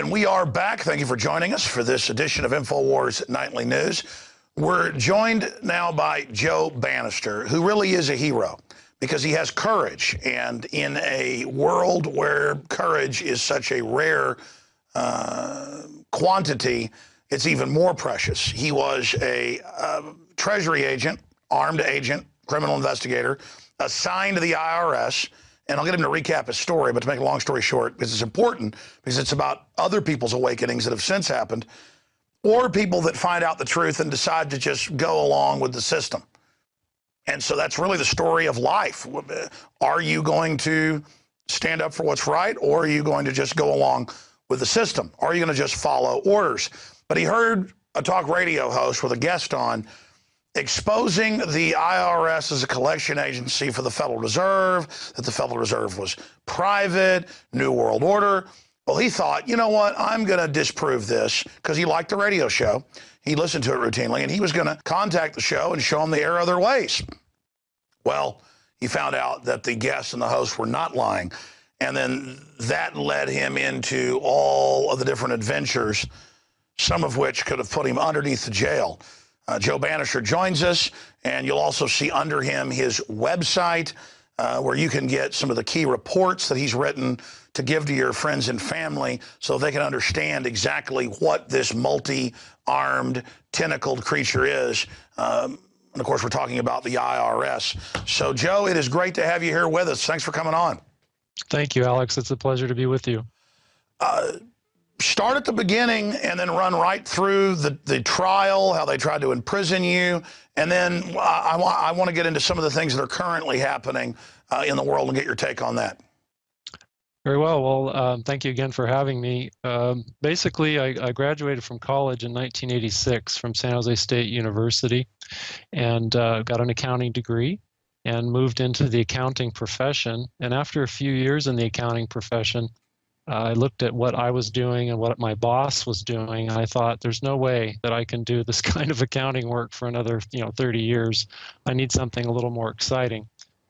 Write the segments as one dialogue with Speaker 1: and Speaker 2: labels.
Speaker 1: And we are back. Thank you for joining us for this edition of InfoWars Nightly News. We're joined now by Joe Banister, who really is a hero because he has courage. And in a world where courage is such a rare quantity, it's even more precious. He was a Treasury agent, armed agent, criminal investigator, assigned to the IRS. And I'll get him to recap his story, but to make a long story short, because it's important, because it's about other people's awakenings that have since happened, or people that find out the truth and decide to just go along with the system. And so that's really the story of life. Are you going to stand up for what's right, or are you going to just go along with the system? Or are you going to just follow orders? But he heard a talk radio host with a guest on exposing the IRS as a collection agency for the Federal Reserve, that the Federal Reserve was private, New World Order. Well, he thought, you know what, I'm going to disprove this, because he liked the radio show. He listened to it routinely, and he was going to contact the show and show them the error of their ways. Well, he found out that the guests and the hosts were not lying, and then that led him into all of the different adventures, some of which could have put him underneath the jail. Joe Banister joins us, and you'll also see under him his website where you can get some of the key reports that he's written to give to your friends and family so they can understand exactly what this multi-armed, tentacled creature is. And, of course, we're talking about the IRS. So, Joe, it is great to have you here with us. Thanks for coming on.
Speaker 2: Thank you, Alex. It's a pleasure to be with you.
Speaker 1: Start at the beginning and then run right through the trial, how they tried to imprison you, and then I want to get into some of the things that are currently happening in the world and get your take on that.
Speaker 2: Very well. Well, thank you again for having me. Basically, I graduated from college in 1986 from San Jose State University and got an accounting degree and moved into the accounting profession. And after a few years in the accounting profession, I looked at what I was doing and what my boss was doing, and I thought, there's no way that I can do this kind of accounting work for another 30 years. I need something a little more exciting.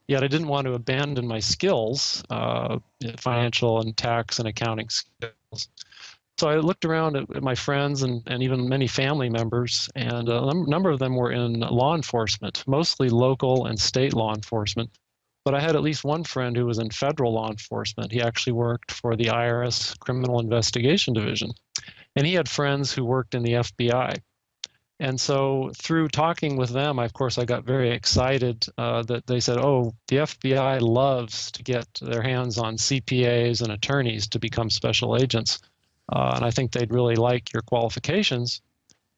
Speaker 2: Yet I didn't want to abandon my skills, financial and tax and accounting skills. So I looked around at my friends and even many family members, and a number of them were in law enforcement, mostly local and state law enforcement. But I had at least one friend who was in federal law enforcement. He actually worked for the IRS Criminal Investigation Division. And he had friends who worked in the FBI. And so through talking with them, of course, I got very excited that they said, oh, the FBI loves to get their hands on CPAs and attorneys to become special agents. And I think they'd really like your qualifications.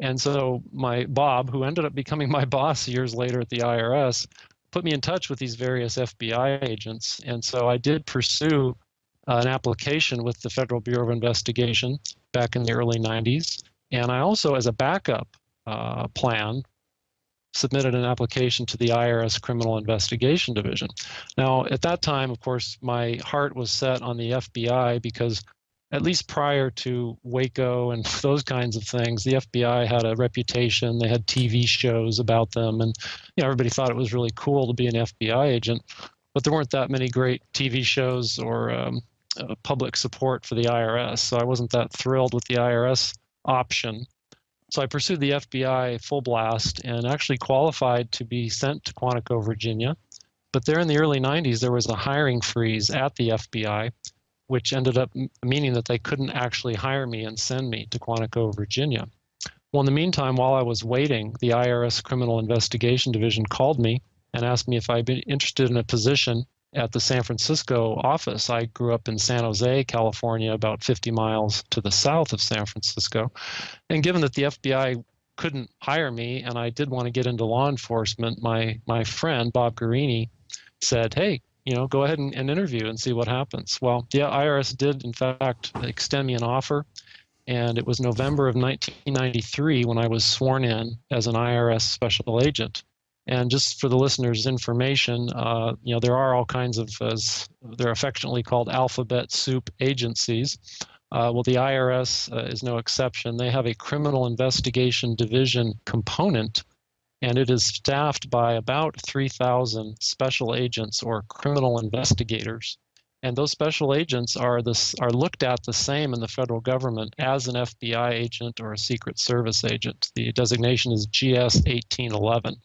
Speaker 2: And so my Bob, who ended up becoming my boss years later at the IRS, put me in touch with these various FBI agents. And so I did pursue an application with the Federal Bureau of Investigation back in the early 90s. And I also, as a backup plan, submitted an application to the IRS Criminal Investigation Division. Now, at that time, of course, my heart was set on the FBI because at least prior to Waco and those kinds of things, the FBI had a reputation. They had TV shows about them, and everybody thought it was really cool to be an FBI agent. But there weren't that many great TV shows or public support for the IRS, so I wasn't that thrilled with the IRS option. So I pursued the FBI full blast and actually qualified to be sent to Quantico, Virginia. But there in the early 90s, there was a hiring freeze at the FBI, which ended up meaning that they couldn't actually hire me and send me to Quantico, Virginia. Well, in the meantime, while I was waiting, the IRS Criminal Investigation Division called me and asked me if I'd be interested in a position at the San Francisco office. I grew up in San Jose, California, about 50 miles to the south of San Francisco. And given that the FBI couldn't hire me and I did want to get into law enforcement, my friend, Bob Guarini, said, hey, go ahead and interview and see what happens. Well, the IRS did, in fact, extend me an offer, and it was November of 1993 when I was sworn in as an IRS special agent. And just for the listeners' information, there are all kinds of, as they're affectionately called, alphabet soup agencies. Well, the IRS is no exception. They have a criminal investigation division component, and it is staffed by about 3,000 special agents or criminal investigators. And those special agents are looked at the same in the federal government as an FBI agent or a Secret Service agent. The designation is GS 1811.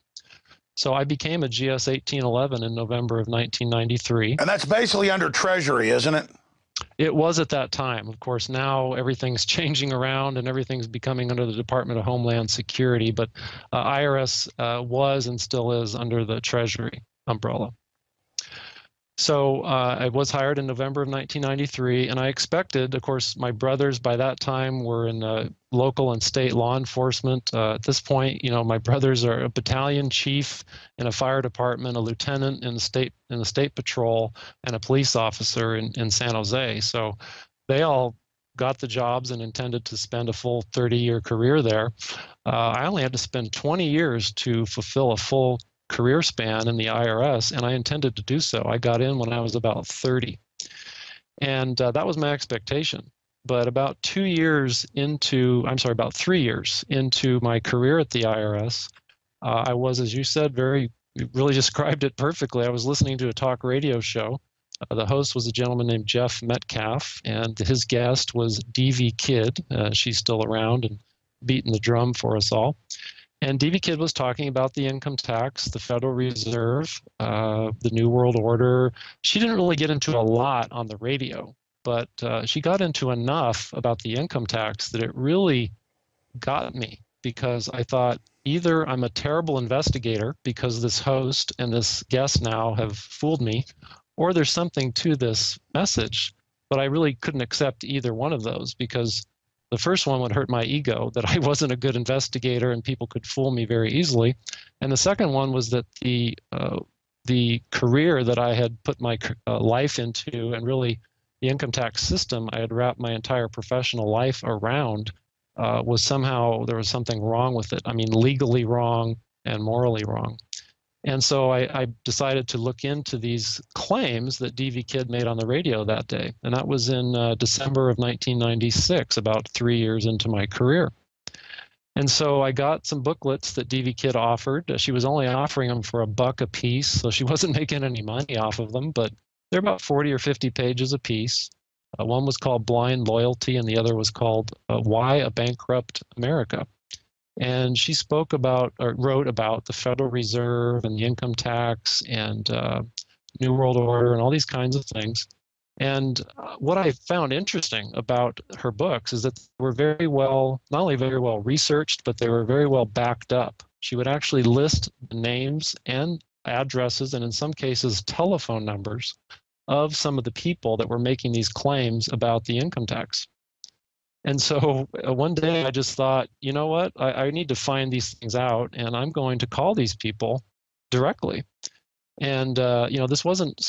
Speaker 2: So I became a GS 1811 in November of 1993.
Speaker 1: And that's basically under Treasury, isn't it?
Speaker 2: It was at that time. Of course, now everything's changing around and everything's becoming under the Department of Homeland Security, but IRS was and still is under the Treasury umbrella. So I was hired in November of 1993, and I expected, of course, my brothers by that time were in local and state law enforcement. At this point, my brothers are a battalion chief in a fire department, a lieutenant in the state patrol, and a police officer in San Jose. So they all got the jobs and intended to spend a full 30-year career there. I only had to spend 20 years to fulfill a full career span in the IRS, and I intended to do so. I got in when I was about 30, and that was my expectation. But about 3 years into my career at the IRS, I was, as you said, you really described it perfectly. I was listening to a talk radio show. The host was a gentleman named Jeff Metcalf, and his guest was DV Kidd. She's still around and beating the drum for us all. And DV Kidd was talking about the income tax, the Federal Reserve, the New World Order. She didn't really get into a lot on the radio, but she got into enough about the income tax that it really got me, because I thought either I'm a terrible investigator because this host and this guest now have fooled me, or there's something to this message. But I really couldn't accept either one of those, because the first one would hurt my ego, that I wasn't a good investigator and people could fool me very easily. And the second one was that the career that I had put my life into, and really the income tax system I had wrapped my entire professional life around, was somehow, there was something wrong with it. I mean, legally wrong and morally wrong. And so I decided to look into these claims that DV Kidd made on the radio that day. And that was in December of 1996, about 3 years into my career. And so I got some booklets that DV Kidd offered. She was only offering them for $1 a piece, so she wasn't making any money off of them, but they're about 40 or 50 pages a piece. One was called Blind Loyalty, and the other was called Why a Bankrupt America. And she spoke about, or wrote about, the Federal Reserve and the income tax and New World Order and all these kinds of things. And what I found interesting about her books is that they were very well, not only very well researched, but they were very well backed up. She would actually list the names and addresses, and in some cases telephone numbers, of some of the people that were making these claims about the income tax. And so one day I just thought, you know what, I need to find these things out, and I'm going to call these people directly. And, this wasn't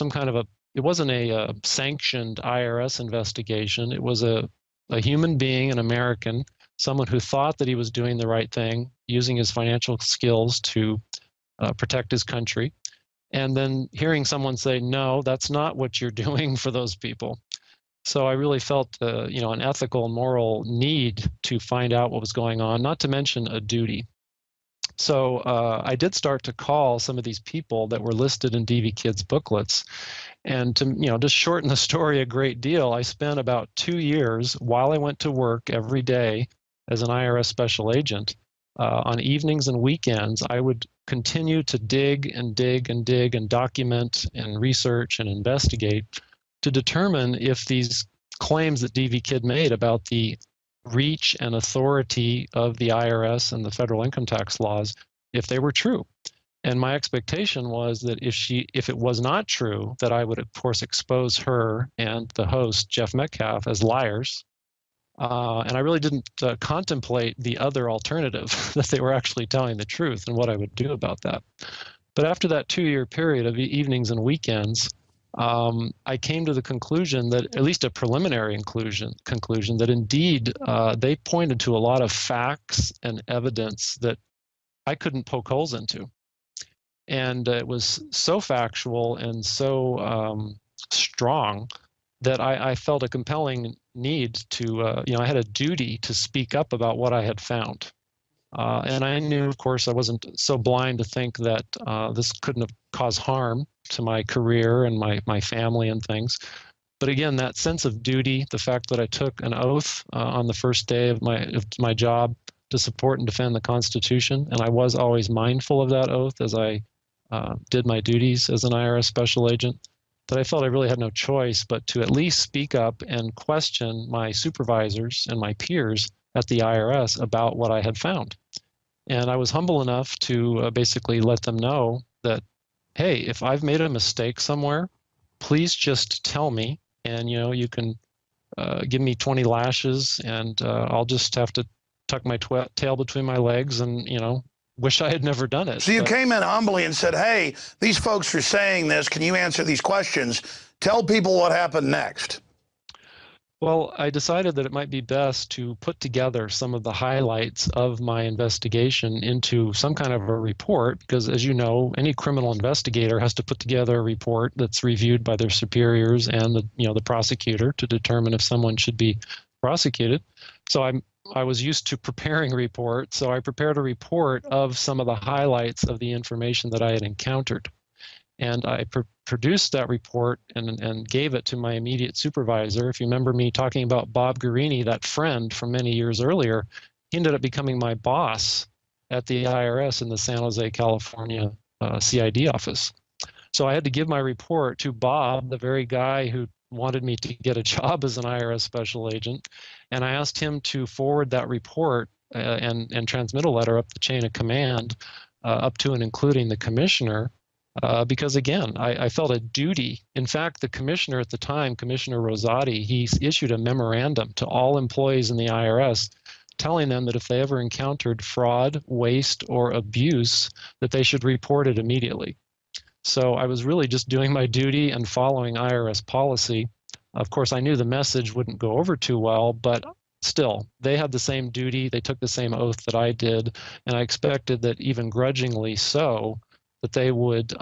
Speaker 2: it wasn't a sanctioned IRS investigation. It was a human being, an American, someone who thought that he was doing the right thing, using his financial skills to protect his country. And then hearing someone say, no, that's not what you're doing for those people. So I really felt, an ethical and moral need to find out what was going on, not to mention a duty. So I did start to call some of these people that were listed in DV Kidd's booklets. And to, just shorten the story a great deal, I spent about 2 years while I went to work every day as an IRS special agent. On evenings and weekends, I would continue to dig and dig and dig and document and research and investigate to determine if these claims that DV Kidd made about the reach and authority of the IRS and the federal income tax laws, if they were true. And my expectation was that if it was not true, that I would, of course, expose her and the host, Jeff Metcalf, as liars. And I really didn't contemplate the other alternative, that they were actually telling the truth, and what I would do about that. But after that 2-year period of evenings and weekends, I came to the conclusion that, at least a preliminary conclusion, that indeed they pointed to a lot of facts and evidence that I couldn't poke holes into. And it was so factual and so strong that I felt a compelling need to, I had a duty to speak up about what I had found. And I knew, of course, I wasn't so blind to think that this couldn't have caused harm to my career and my family and things. But again, that sense of duty, the fact that I took an oath on the first day of my job to support and defend the Constitution, and I was always mindful of that oath as I did my duties as an IRS special agent, that I felt I really had no choice but to at least speak up and question my supervisors and my peers at the IRS about what I had found. And I was humble enough to basically let them know that, hey, if I've made a mistake somewhere, please just tell me, and you can give me 20 lashes, and I'll just have to tuck my tail between my legs and wish I had never done it.
Speaker 1: So you came in humbly and said, hey, these folks are saying this. Can you answer these questions? Tell people what happened next.
Speaker 2: Well, I decided that it might be best to put together some of the highlights of my investigation into some kind of a report, because as you know, any criminal investigator has to put together a report that's reviewed by their superiors and the prosecutor to determine if someone should be prosecuted. So I was used to preparing a report, so I prepared a report of some of the highlights of the information that I had encountered. And I produced that report and gave it to my immediate supervisor. If you remember me talking about Bob Guarini, that friend from many years earlier, he ended up becoming my boss at the IRS in the San Jose, California CID office. So I had to give my report to Bob, the very guy who wanted me to get a job as an IRS special agent. And I asked him to forward that report and transmit a letter up the chain of command up to and including the commissioner. Because again, I felt a duty. In fact, the commissioner at the time, Commissioner Rosati, he issued a memorandum to all employees in the IRS telling them that if they ever encountered fraud, waste, or abuse, that they should report it immediately. So I was really just doing my duty and following IRS policy. Of course, I knew the message wouldn't go over too well, but still, they had the same duty. They took the same oath that I did, and I expected that even grudgingly so, that they would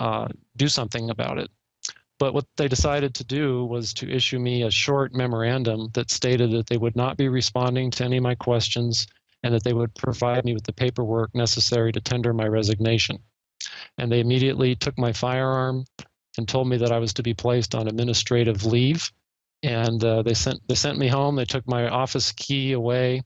Speaker 2: do something about it. But what they decided to do was to issue me a short memorandum that stated that they would not be responding to any of my questions and that they would provide me with the paperwork necessary to tender my resignation. And they immediately took my firearm and told me that I was to be placed on administrative leave. And they sent me home. They took my office key away,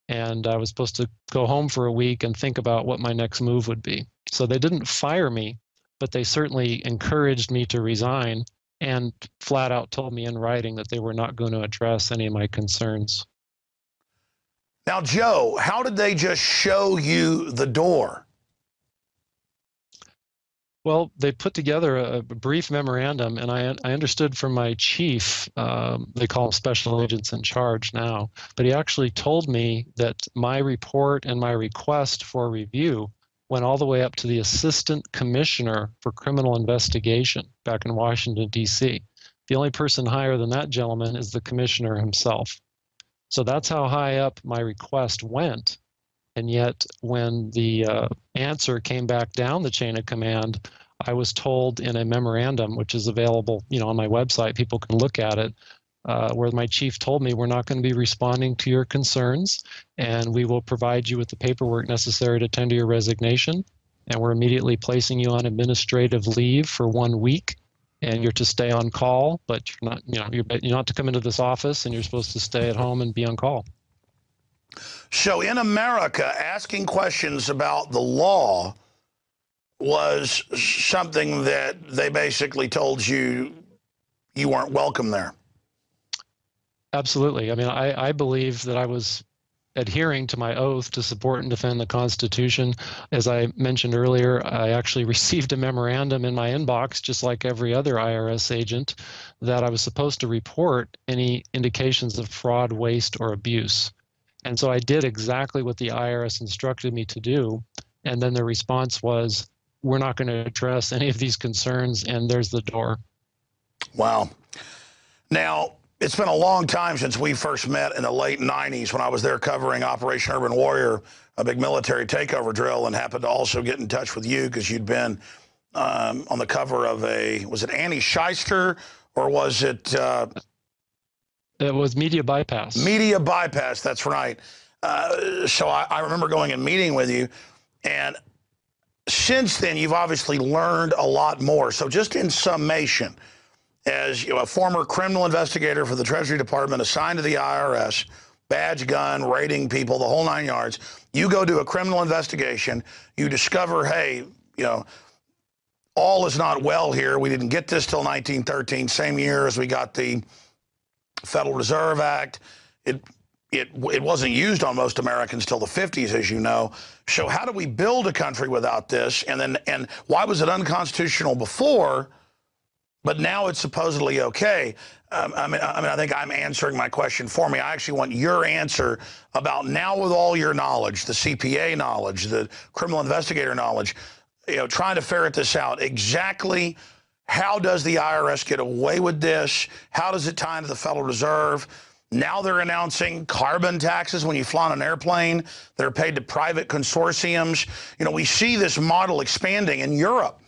Speaker 2: and I was supposed to go home for a week and think about what my next move would be. So they didn't fire me, but they certainly encouraged me to resign and flat out told me in writing that they were not going to address any of my concerns.
Speaker 1: Now, Joe, how did they just show you the door?
Speaker 2: Well, they put together a brief memorandum, and I understood from my chief, they call them special agents in charge now, but he actually told me that my report and my request for review went all the way up to the Assistant Commissioner for Criminal Investigation back in Washington, D.C. The only person higher than that gentleman is the commissioner himself. So that's how high up my request went. And yet, when the answer came back down the chain of command, I was told in a memorandum, which is available, on my website, people can look at it, where my chief told me, we're not going to be responding to your concerns, and we will provide you with the paperwork necessary to tender your resignation, and we're immediately placing you on administrative leave for 1 week, and you're to stay on call, but you're not, you're not to come into this office, and you're supposed to stay at home and be on call.
Speaker 1: So in America, asking questions about the law was something that they basically told you you weren't welcome there.
Speaker 2: Absolutely. I mean, I believe that I was adhering to my oath to support and defend the Constitution. As I mentioned earlier, I actually received a memorandum in my inbox, just like every other IRS agent, that I was supposed to report any indications of fraud, waste, or abuse. And so I did exactly what the IRS instructed me to do. And then the response was, we're not going to address any of these concerns, and there's the door.
Speaker 1: Wow. Now, it's been a long time since we first met in the late 90s when I was there covering Operation Urban Warrior, a big military takeover drill, and happened to also get in touch with you because you'd been on the cover of was it Annie Shyster, or was it...
Speaker 2: It was Media Bypass.
Speaker 1: Media Bypass, that's right. So I remember going and meeting with you, and since then you've obviously learned a lot more. So just in summation, as a former criminal investigator for the Treasury Department assigned to the IRS, badge gun, raiding people, the whole 9 yards. You go do a criminal investigation, you discover, hey, all is not well here. We didn't get this till 1913, same year as we got the Federal Reserve Act. It wasn't used on most Americans till the 50s, as you know. So how do we build a country without this? And why was it unconstitutional before, but now it's supposedly okay? I think I'm answering my question for me. I actually want your answer about now, with all your knowledge, the CPA knowledge, the criminal investigator knowledge, trying to ferret this out. Exactly how does the IRS get away with this? How does it tie into the Federal Reserve? Now they're announcing carbon taxes when you fly on an airplane that are paid to private consortiums. We see this model expanding in Europe.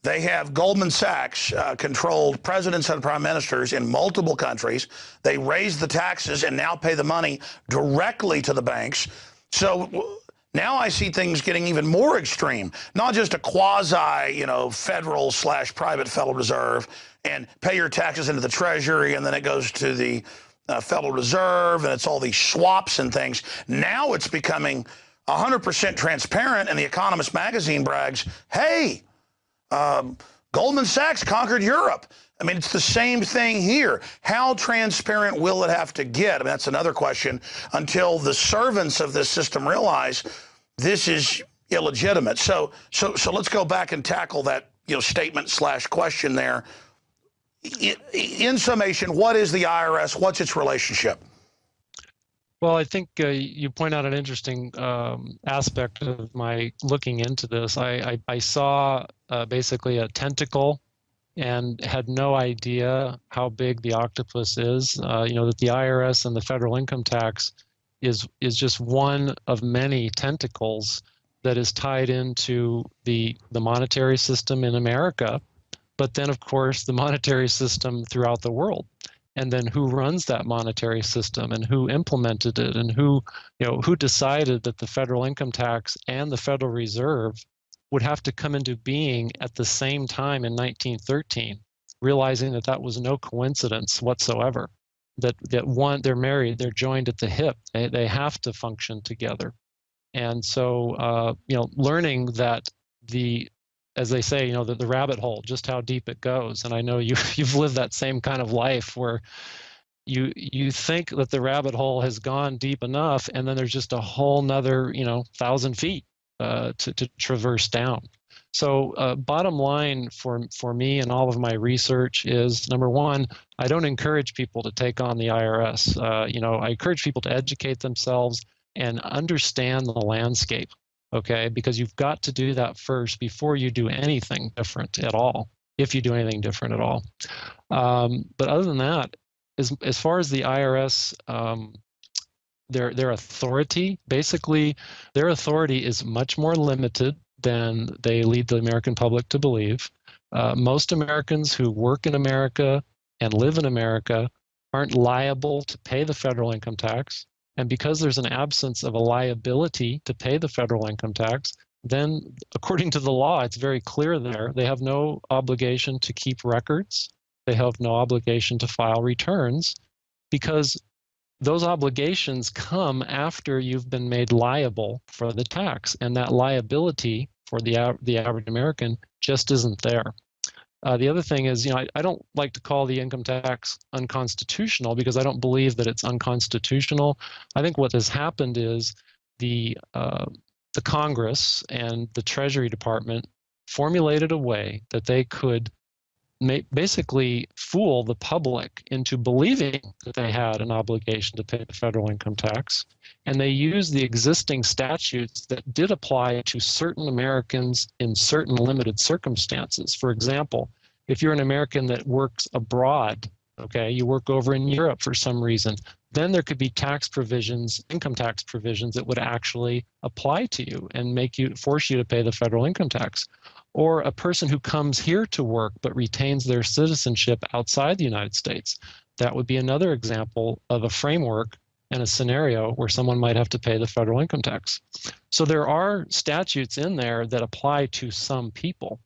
Speaker 1: They have Goldman Sachs controlled presidents and prime ministers in multiple countries. They raise the taxes and now pay the money directly to the banks. So now I see things getting even more extreme, not just a quasi, federal / private Federal Reserve and pay your taxes into the Treasury and then it goes to the Federal Reserve and it's all these swaps and things. Now it's becoming 100% transparent, and The Economist magazine brags, hey, Goldman Sachs conquered Europe. I mean, it's the same thing here. How transparent will it have to get? I mean, that's another question until the servants of this system realize this is illegitimate. So let's go back and tackle that, statement / question there. In summation, what is the IRS? What's its relationship?
Speaker 2: Well, I think you point out an interesting aspect of my looking into this. I saw basically a tentacle and had no idea how big the octopus is. That the IRS and the federal income tax is just one of many tentacles that is tied into the monetary system in America, but then, of course, the monetary system throughout the world. And then who runs that monetary system and who implemented it and who decided that the federal income tax and the Federal Reserve would have to come into being at the same time in 1913, realizing that that was no coincidence whatsoever, that one, they're married, they're joined at the hip, they have to function together. And so, learning that as they say, the rabbit hole, just how deep it goes. And I know you've lived that same kind of life where you think that the rabbit hole has gone deep enough, and then there's just a whole nother, 1,000 feet to traverse down. So bottom line for me and all of my research is, number one, I don't encourage people to take on the IRS. I encourage people to educate themselves and understand the landscape. Okay, because you've got to do that first before you do anything different at all, if you do anything different at all. But other than that, as far as the IRS, their authority, basically, their authority is much more limited than they lead the American public to believe. Most Americans who work in America and live in America aren't liable to pay the federal income tax. And because there's an absence of a liability to pay the federal income tax, then according to the law, it's very clear there, they have no obligation to keep records. They have no obligation to file returns, because those obligations come after you've been made liable for the tax. And that liability for the average American just isn't there. The other thing is, I don't like to call the income tax unconstitutional, because I don't believe that it's unconstitutional. I think what has happened is the Congress and the Treasury Department formulated a way that they could basically fool the public into believing that they had an obligation to pay the federal income tax. And they used the existing statutes that did apply to certain Americans in certain limited circumstances. For example, if you're an American that works abroad, okay, you work over in Europe for some reason, then there could be tax provisions, income tax provisions that would actually apply to you and force you to pay the federal income tax. Or a person who comes here to work but retains their citizenship outside the United States. That would be another example of a framework and a scenario where someone might have to pay the federal income tax. So there are statutes in there that apply to some people.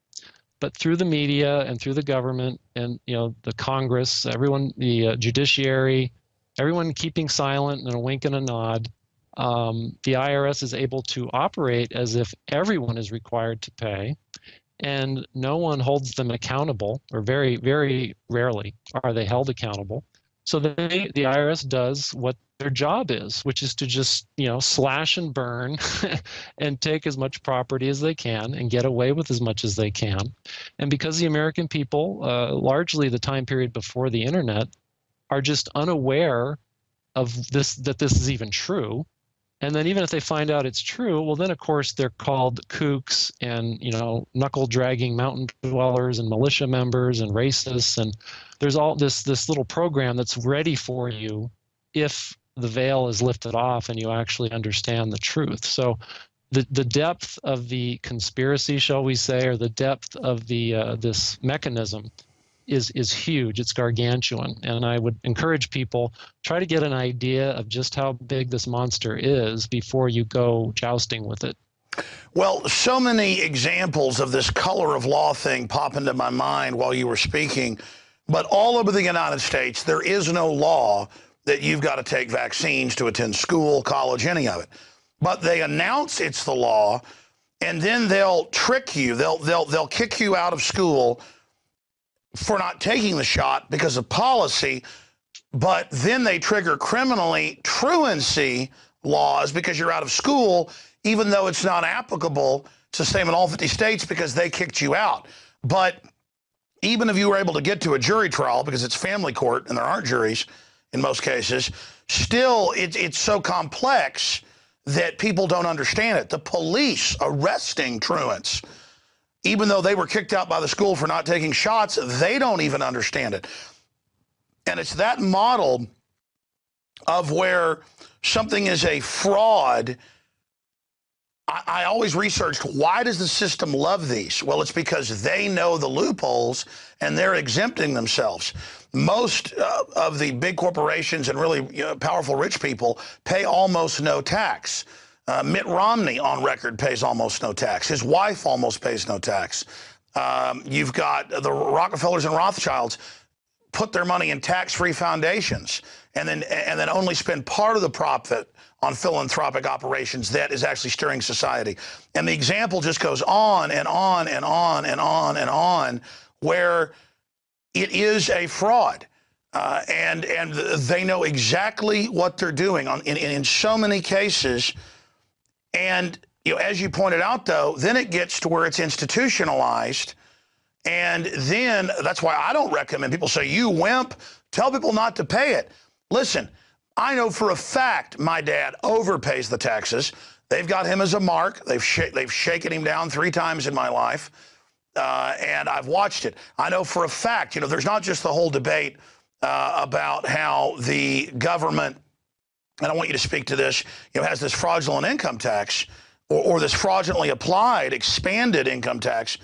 Speaker 2: but through the media and through the government and the Congress, everyone, the judiciary, everyone keeping silent and a wink and a nod, the IRS is able to operate as if everyone is required to pay, and no one holds them accountable, or very, very rarely are they held accountable. So the IRS does what their job is, which is to just, slash and burn and take as much property as they can and get away with as much as they can. And because the American people, largely the time period before the internet, are just unaware of this, that this is even true. And then even if they find out it's true, well, then of course they're called kooks and, knuckle dragging mountain dwellers and militia members and racists. And there's all this little program that's ready for you if the veil is lifted off and you actually understand the truth. So the depth of the conspiracy, shall we say, or the depth of the this mechanism is huge. It's gargantuan. And I would encourage people, try to get an idea of just how big this monster is before you go jousting with it.
Speaker 1: Well, so many examples of this color of law thing pop into my mind while you were speaking. But all over the United States, there is no law that you've got to take vaccines to attend school, college, any of it. But they announce it's the law, and then they'll trick you. They'll kick you out of school for not taking the shot because of policy, but then they trigger criminally truancy laws because you're out of school, even though it's not applicable. It's the same in all 50 states because they kicked you out. But even if you were able to get to a jury trial, because it's family court and there aren't juries in most cases, still it's so complex that people don't understand it. The police arresting truants, even though they were kicked out by the school for not taking shots, they don't even understand it. And it's that model of where something is a fraud. I always researched, why does the system love these? Well, it's because they know the loopholes and they're exempting themselves. Most of the big corporations and really powerful rich people pay almost no tax. Mitt Romney on record pays almost no tax. His wife almost pays no tax. You've got the Rockefellers and Rothschilds put their money in tax-free foundations and then only spend part of the profit on philanthropic operations that is actually steering society. And the example just goes on and on and on and on and on, where it is a fraud. And they know exactly what they're doing in so many cases. And as you pointed out, though, then it gets to where it's institutionalized. And then that's why I don't recommend people say, you wimp, tell people not to pay it. Listen, I know for a fact my dad overpays the taxes. They've got him as a mark. They've shaken him down 3 times in my life, and I've watched it. I know for a fact, there's not just the whole debate about how the government, and I want you to speak to this, has this fraudulent income tax or this fraudulently applied expanded income tax.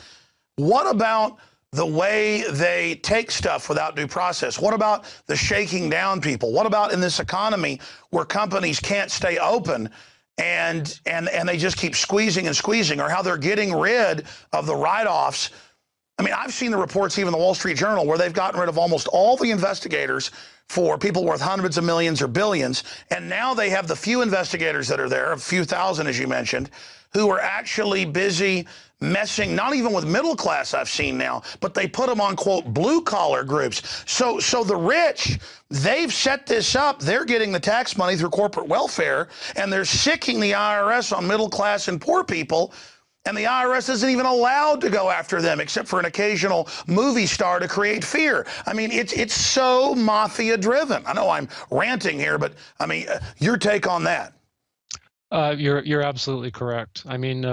Speaker 1: What about the way they take stuff without due process? What about the shaking down people? What about in this economy where companies can't stay open and they just keep squeezing and squeezing, or how they're getting rid of the write-offs? I mean, I've seen the reports, even the Wall Street Journal, where they've gotten rid of almost all the investigators for people worth hundreds of millions or billions. And now they have the few investigators that are there, a few thousand, as you mentioned, who are actually busy messing, not even with middle class I've seen now, but they put them on, quote, blue collar groups. So the rich, they've set this up. They're getting the tax money through corporate welfare, and they're sicking the IRS on middle class and poor people. And the IRS isn't even allowed to go after them except for an occasional movie star to create fear. I mean, it's so mafia driven. I know I'm ranting here, but I mean, your take on that.
Speaker 2: You're absolutely correct. I mean,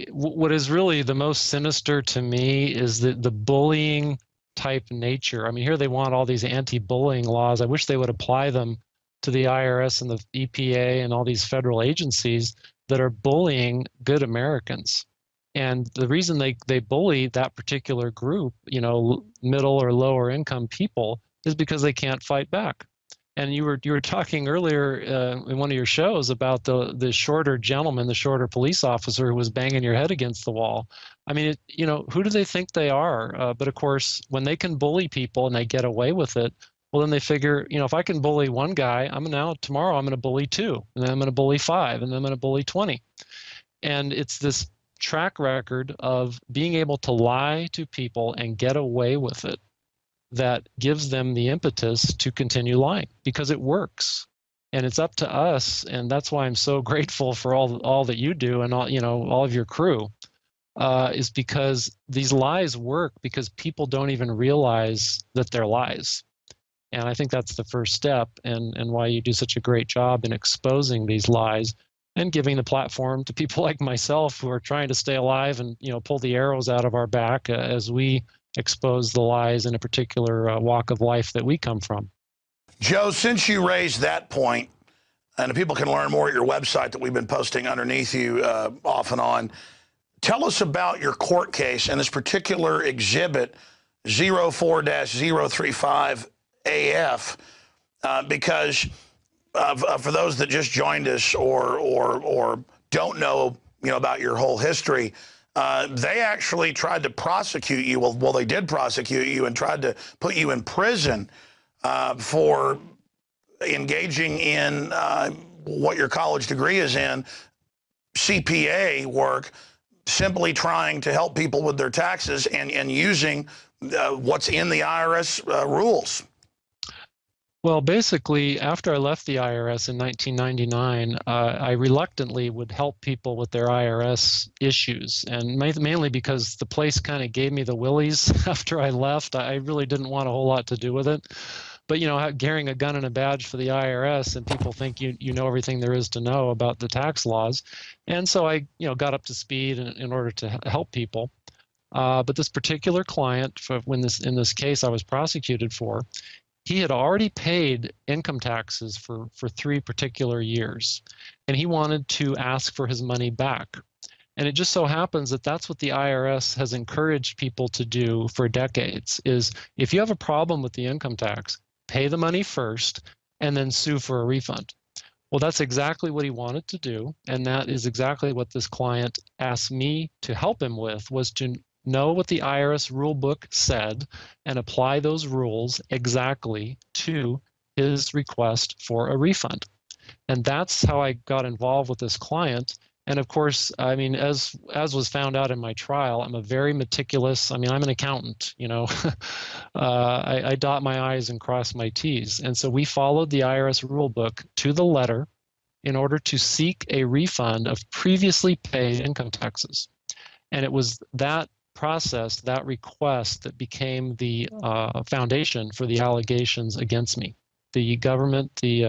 Speaker 2: what is really the most sinister to me is the bullying type nature. I mean, here they want all these anti-bullying laws. I wish they would apply them to the IRS and the EPA and all these federal agencies that are bullying good Americans. And the reason they bully that particular group, middle or lower income people, is because they can't fight back. And you were talking earlier in one of your shows about the shorter gentleman, the shorter police officer who was banging your head against the wall. I mean, who do they think they are? But of course, when they can bully people and they get away with it, well, then they figure, if I can bully one guy, tomorrow I'm going to bully two, and then I'm going to bully five, and then I'm going to bully 20. And it's this track record of being able to lie to people and get away with it that gives them the impetus to continue lying, because it works. And it's up to us, and that's why I'm so grateful for all that you do and all of your crew, is because these lies work because people don't even realize that they're lies. And I think that's the first step, and why you do such a great job in exposing these lies and giving the platform to people like myself who are trying to stay alive and pull the arrows out of our back as we expose the lies in a particular walk of life that we come from.
Speaker 1: Joe, since you raised that point, and people can learn more at your website that we've been posting underneath you off and on, tell us about your court case and this particular exhibit 04-035AF, because for those that just joined us or don't know about your whole history, they actually tried to prosecute you. Well, they did prosecute you and tried to put you in prison for engaging in what your college degree is in, CPA work, simply trying to help people with their taxes and using what's in the IRS rules.
Speaker 2: Well, basically, after I left the IRS in 1999, I reluctantly would help people with their IRS issues, and mainly because the place kind of gave me the willies after I left. I really didn't want a whole lot to do with it. But, carrying a gun and a badge for the IRS, and people think you know everything there is to know about the tax laws. And so I, got up to speed in order to help people. But this particular client, in this case I was prosecuted for, he had already paid income taxes for 3 particular years, and he wanted to ask for his money back. And it just so happens that that's what the IRS has encouraged people to do for decades, is if you have a problem with the income tax, pay the money first and then sue for a refund. Well, that's exactly what he wanted to do, and that is exactly what this client asked me to help him with, was to know what the IRS rule book said and apply those rules exactly to his request for a refund. And that's how I got involved with this client. And of course, I mean, as was found out in my trial, I'm a very meticulous, I'm an accountant, I dot my I's and cross my T's. And so we followed the IRS rule book to the letter in order to seek a refund of previously paid income taxes. And it was that process, that request, that became the foundation for the allegations against me. The government, the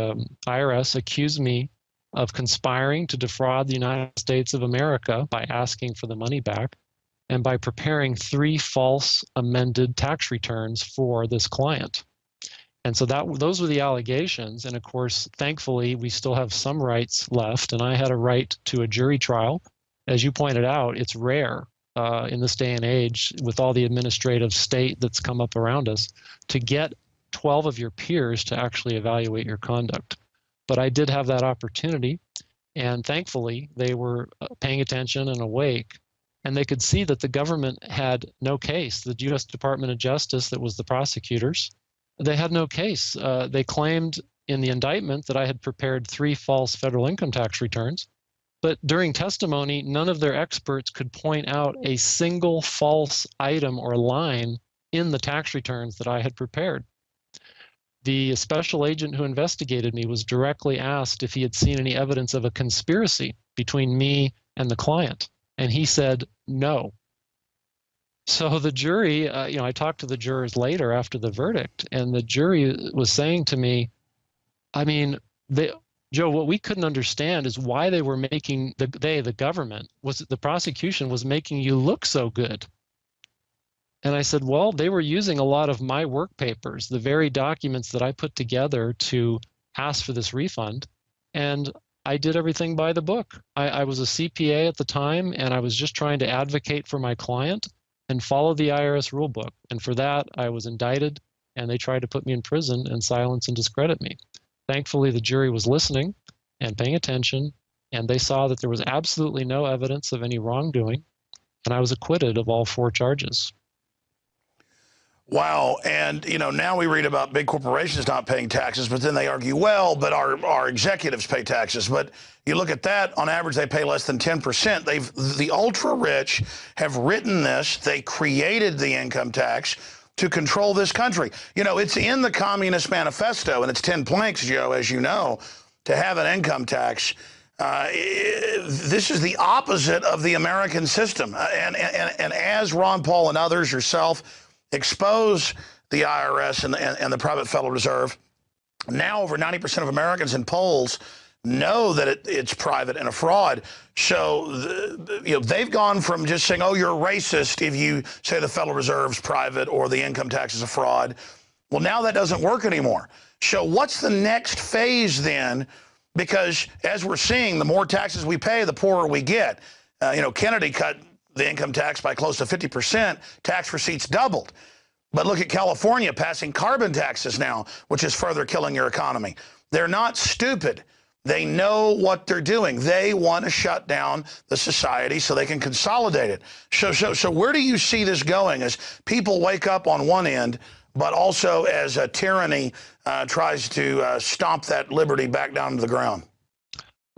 Speaker 2: IRS, accused me of conspiring to defraud the United States of America by asking for the money back and by preparing 3 false amended tax returns for this client. And so those were the allegations. And of course, thankfully, we still have some rights left. And I had a right to a jury trial. As you pointed out, it's rare in this day and age, with all the administrative state that's come up around us, to get 12 of your peers to actually evaluate your conduct. But I did have that opportunity, and thankfully they were paying attention and awake, and they could see that the government had no case. The U.S. Department of Justice, that was the prosecutors, they had no case. They claimed in the indictment that I had prepared 3 false federal income tax returns, but during testimony, none of their experts could point out a single false item or line in the tax returns that I had prepared. The special agent who investigated me was directly asked if he had seen any evidence of a conspiracy between me and the client, and he said no. So the jury, I talked to the jurors later after the verdict, and the jury was saying to me, Joe, what we couldn't understand is why they were making, the government, the prosecution was making you look so good. And I said, well, they were using a lot of my work papers, the very documents that I put together to ask for this refund. And I did everything by the book. I was a CPA at the time, and I was just trying to advocate for my client and follow the IRS rule book. And for that, I was indicted, and they tried to put me in prison and silence and discredit me. Thankfully, the jury was listening and paying attention, and they saw that there was absolutely no evidence of any wrongdoing, and I was acquitted of all 4 charges.
Speaker 1: Wow. And, now we read about big corporations not paying taxes, but then they argue, well, but our executives pay taxes. But you look at that, on average, they pay less than 10%. The ultra rich have written this. They created the income tax to control this country. It's in the Communist Manifesto, and it's 10 planks, Joe, as you know, to have an income tax. This is the opposite of the American system. And as Ron Paul and others, yourself, expose the IRS and the private Federal Reserve, now over 90% of Americans in polls know that it's private and a fraud. So they've gone from just saying, oh, you're a racist if you say the Federal Reserve's private or the income tax is a fraud. Well, now that doesn't work anymore. So what's the next phase then? Because as we're seeing, the more taxes we pay, the poorer we get. Kennedy cut the income tax by close to 50%. Tax receipts doubled. But look at California passing carbon taxes now, which is further killing your economy. They're not stupid. They know what they're doing. They want to shut down the society so they can consolidate it. So where do you see this going as people wake up on one end, but also as a tyranny tries to stomp that liberty back down to the ground?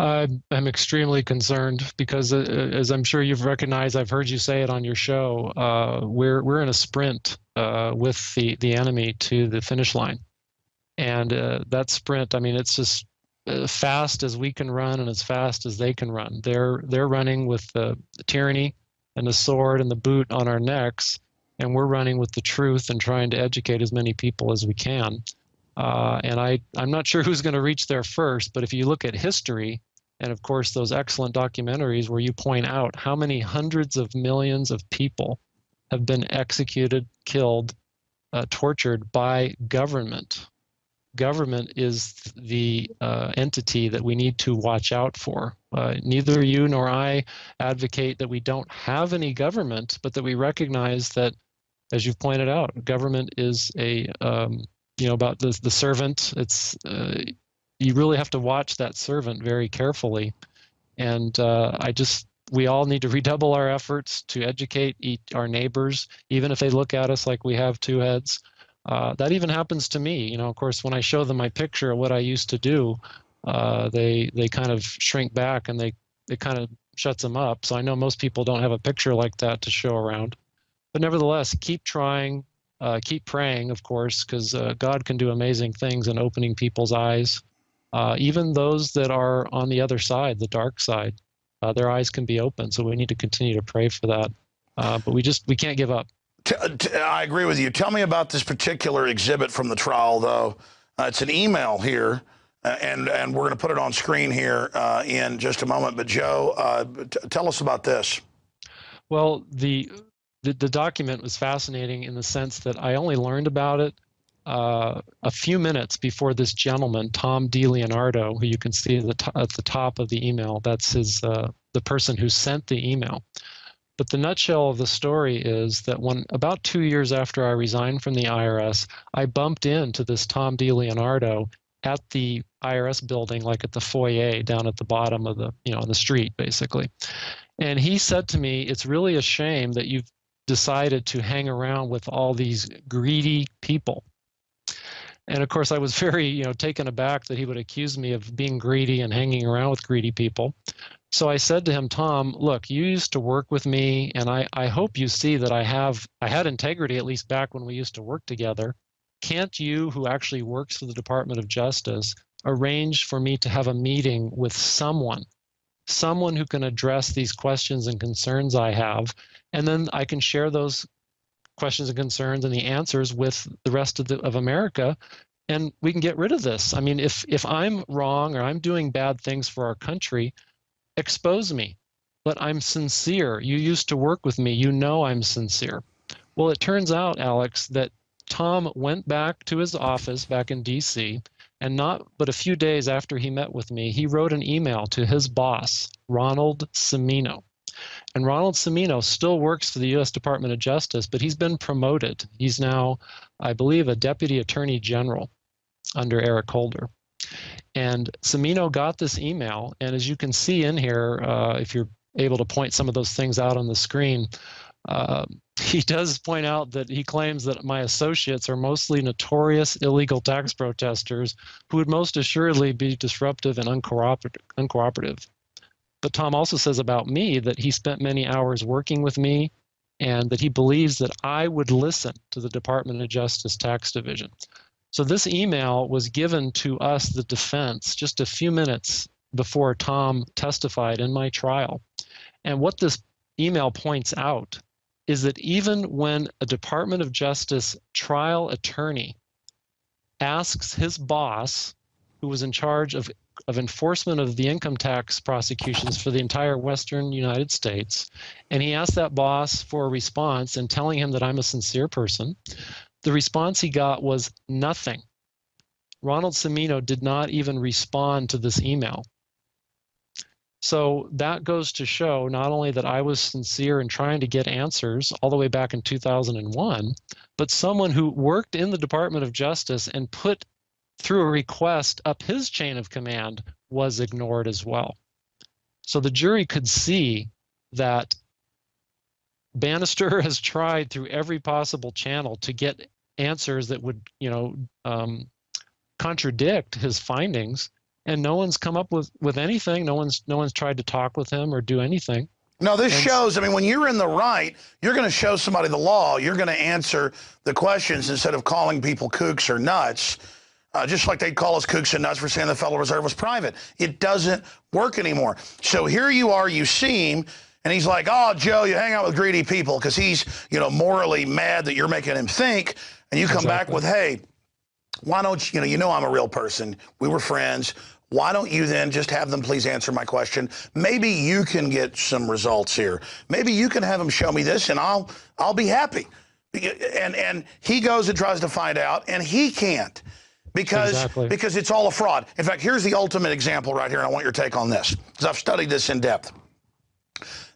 Speaker 2: I'm extremely concerned because, as I'm sure you've recognized, I've heard you say it on your show, we're in a sprint with the enemy to the finish line. And that sprint, I mean, it's just fast as we can run and as fast as they can run. They're running with the tyranny and the sword and the boot on our necks, and we're running with the truth and trying to educate as many people as we can. And I'm not sure who's going to reach there first, but if you look at history, and of course those excellent documentaries where you point out how many hundreds of millions of people have been executed, killed, tortured by government. Government is the entity that we need to watch out for. Neither you nor I advocate that we don't have any government, but that we recognize that, as you've pointed out, government is about the servant. It's you really have to watch that servant very carefully, and we all need to redouble our efforts to educate our neighbors, even if they look at us like we have 2 heads. That even happens to me. Of course, when I show them my picture of what I used to do, they kind of shrink back and it kind of shuts them up. So I know most people don't have a picture like that to show around. But nevertheless, keep trying, keep praying, of course, because God can do amazing things in opening people's eyes. Even those that are on the other side, the dark side, their eyes can be open. So we need to continue to pray for that. But we can't give up.
Speaker 1: I agree with you. Tell me about this particular exhibit from the trial, though. It's an email here, and we're going to put it on screen here in just a moment. But Joe, tell us about this.
Speaker 2: Well, the document was fascinating in the sense that I only learned about it a few minutes before this gentleman, Tom DiLeonardo, who you can see at the top of the email. That's the person who sent the email. But the nutshell of the story is that when about 2 years after I resigned from the IRS, I bumped into this Tom DiLeonardo at the IRS building, like at the foyer down at the bottom of the street, basically. And he said to me, "It's really a shame that you've decided to hang around with all these greedy people." And of course, I was very, taken aback that he would accuse me of being greedy and hanging around with greedy people. So I said to him, "Tom, look, you used to work with me, and I hope you see that I had integrity, at least back when we used to work together. Can't you, who actually works for the Department of Justice, arrange for me to have a meeting with someone who can address these questions and concerns I have, and then I can share those questions and concerns and the answers with the rest of America, and we can get rid of this. I mean, if I'm wrong or I'm doing bad things for our country, expose me, but I'm sincere. You used to work with me. I'm sincere." Well, it turns out, Alex, that Tom went back to his office back in D.C., and not but a few days after he met with me, he wrote an email to his boss, Ronald Cimino. And Ronald Cimino still works for the U.S. Department of Justice, but he's been promoted. He's now, I believe, a deputy attorney general under Eric Holder. And Cimino got this email, and as you can see in here, if you're able to point some of those things out on the screen, he does point out that he claims that my associates are mostly notorious illegal tax protesters who would most assuredly be disruptive and uncooperative. But Tom also says about me that he spent many hours working with me and that he believes that I would listen to the Department of Justice Tax Division. So this email was given to us, the defense, just a few minutes before Tom testified in my trial. And what this email points out is that even when a Department of Justice trial attorney asks his boss, who was in charge of enforcement of the income tax prosecutions for the entire Western United States, and he asked that boss for a response and telling him that I'm a sincere person, the response he got was nothing. Ronald Cimino did not even respond to this email. So that goes to show not only that I was sincere in trying to get answers all the way back in 2001, but someone who worked in the Department of Justice and put through a request up his chain of command was ignored as well. So the jury could see that Banister has tried through every possible channel to get answers that would, contradict his findings, and no one's come up with anything. No one's tried to talk with him or do anything.
Speaker 1: No, this shows, when you're in the right, you're going to show somebody the law. You're going to answer the questions instead of calling people kooks or nuts, just like they'd call us kooks and nuts for saying the Federal Reserve was private. It doesn't work anymore. So here you are, you see him, and he's like, oh, Joe, you hang out with greedy people because he's, morally mad that you're making him think. And you come back with, hey, why don't you know I'm a real person. We were friends. Why don't you then just have them please answer my question? Maybe you can get some results here. Maybe you can have them show me this, and I'll be happy. And he goes and tries to find out, and he can't because it's all a fraud. In fact, here's the ultimate example right here, and I want your take on this because I've studied this in depth.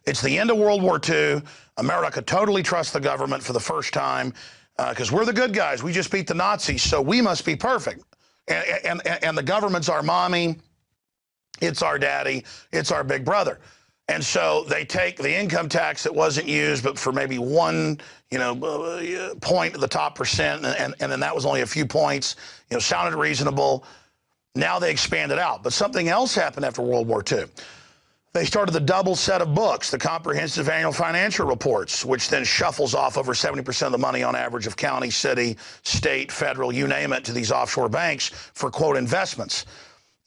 Speaker 1: It's the end of World War II. America totally trusts the government for the first time because we're the good guys. We just beat the Nazis, so we must be perfect. And the government's our mommy, it's our daddy, it's our big brother. And so they take the income tax that wasn't used, but for maybe one, point of the top percent, and then that was only a few points, sounded reasonable. Now they expand it out. But something else happened after World War II. They started the double set of books, the comprehensive annual financial reports, which then shuffles off over 70% of the money on average of county, city, state, federal, you name it, to these offshore banks for, quote, investments.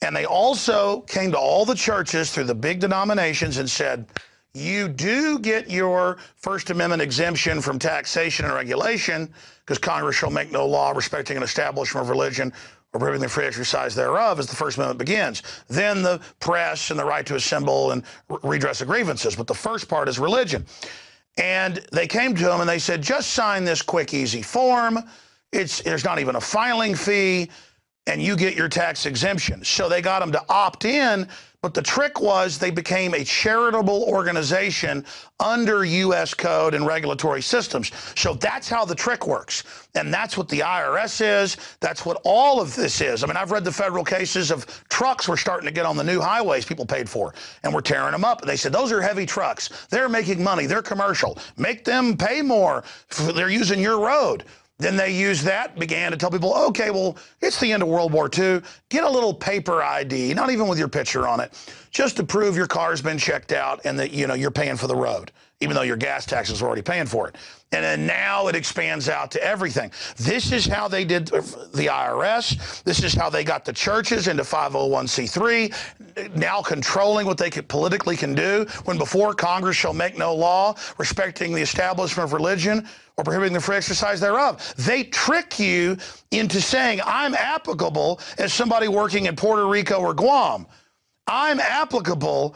Speaker 1: And they also came to all the churches through the big denominations and said, you do get your First Amendment exemption from taxation and regulation because Congress shall make no law respecting an establishment of religion or prohibiting the free exercise thereof as the First Amendment begins. Then the press and the right to assemble and redress of grievances. But the first part is religion. And they came to him and they said, just sign this quick, easy form. There's not even a filing fee, and you get your tax exemption. So they got him to opt in, but the trick was they became a charitable organization under U.S. code and regulatory systems. So that's how the trick works. And that's what the IRS is. That's what all of this is. I've read the federal cases of trucks were starting to get on the new highways people paid for, and we're tearing them up. And they said, those are heavy trucks. They're making money. They're commercial. Make them pay more. They're using your road. Then they used that, began to tell people, okay, well, it's the end of World War II. Get a little paper ID, not even with your picture on it, just to prove your car's been checked out and that, you're paying for the road, even though your gas taxes are already paying for it. And then now it expands out to everything. This is how they did the IRS. This is how they got the churches into 501c3, now controlling what they politically can do, when before Congress shall make no law respecting the establishment of religion or prohibiting the free exercise thereof. They trick you into saying, I'm applicable as somebody working in Puerto Rico or Guam. I'm applicable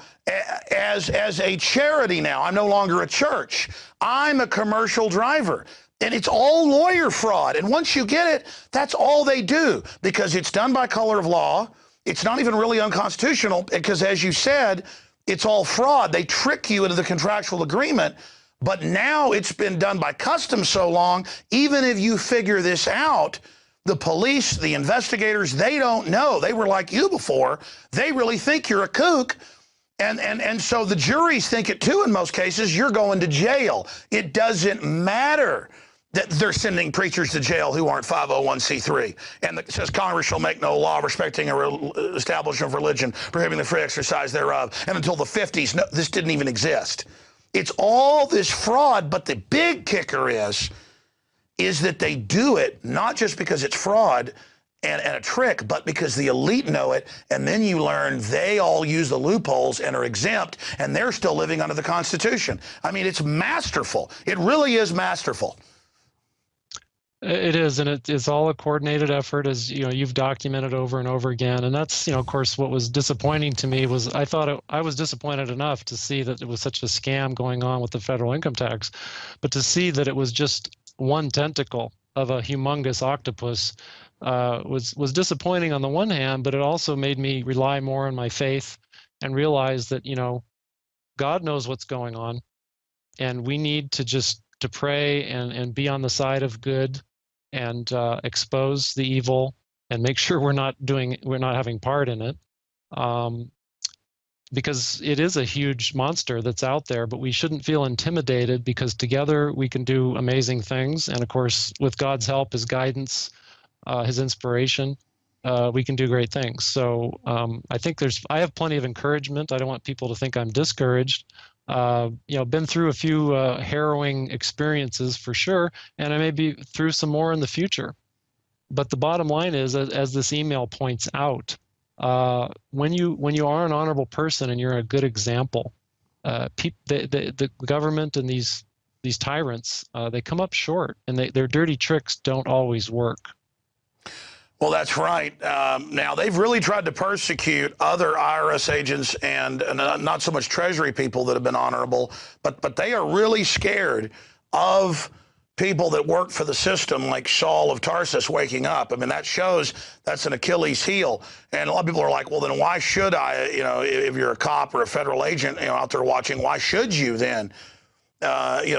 Speaker 1: as a charity now. I'm no longer a church. I'm a commercial driver. And it's all lawyer fraud. And once you get it, that's all they do, because it's done by color of law. It's not even really unconstitutional because, as you said, it's all fraud. They trick you into the contractual agreement. But now it's been done by custom so long, even if you figure this out, The police, the investigators, they don't know. They were like you before. They really think you're a kook. And so the juries think it too in most cases. You're going to jail. It doesn't matter that they're sending preachers to jail who aren't 501c3. And it says Congress shall make no law respecting an establishment of religion, prohibiting the free exercise thereof. And until the 50s, no, this didn't even exist. It's all this fraud, but the big kicker is that they do it not just because it's fraud and a trick, but because the elite know it, and then you learn they all use the loopholes and are exempt, and they're still living under the Constitution. I mean, it's masterful. It really is masterful.
Speaker 2: It is, and it's all a coordinated effort, as you've documented over and over again. And that's, of course, what was disappointing to me was I was disappointed enough to see that it was such a scam going on with the federal income tax, but to see that it was just one tentacle of a humongous octopus was disappointing on the one hand, but it also made me rely more on my faith and realize that, God knows what's going on, and we need to pray and be on the side of good and expose the evil and make sure we're not having part in it. Because it is a huge monster that's out there, but we shouldn't feel intimidated, because together we can do amazing things. And of course, with God's help, his guidance, his inspiration, we can do great things. So I think I have plenty of encouragement. I don't want people to think I'm discouraged. Been through a few harrowing experiences for sure, and I may be through some more in the future. But the bottom line is, as this email points out, when you are an honorable person and you're a good example, the government and these tyrants, they come up short, and their dirty tricks don't always work.
Speaker 1: Well, that's right. Now, they've really tried to persecute other IRS agents and not so much Treasury people that have been honorable, but they are really scared of people that work for the system, like Saul of Tarsus waking up. I mean, that shows that's an Achilles heel. And a lot of people are like, well, then why should I, if you're a cop or a federal agent, out there watching, why should you then,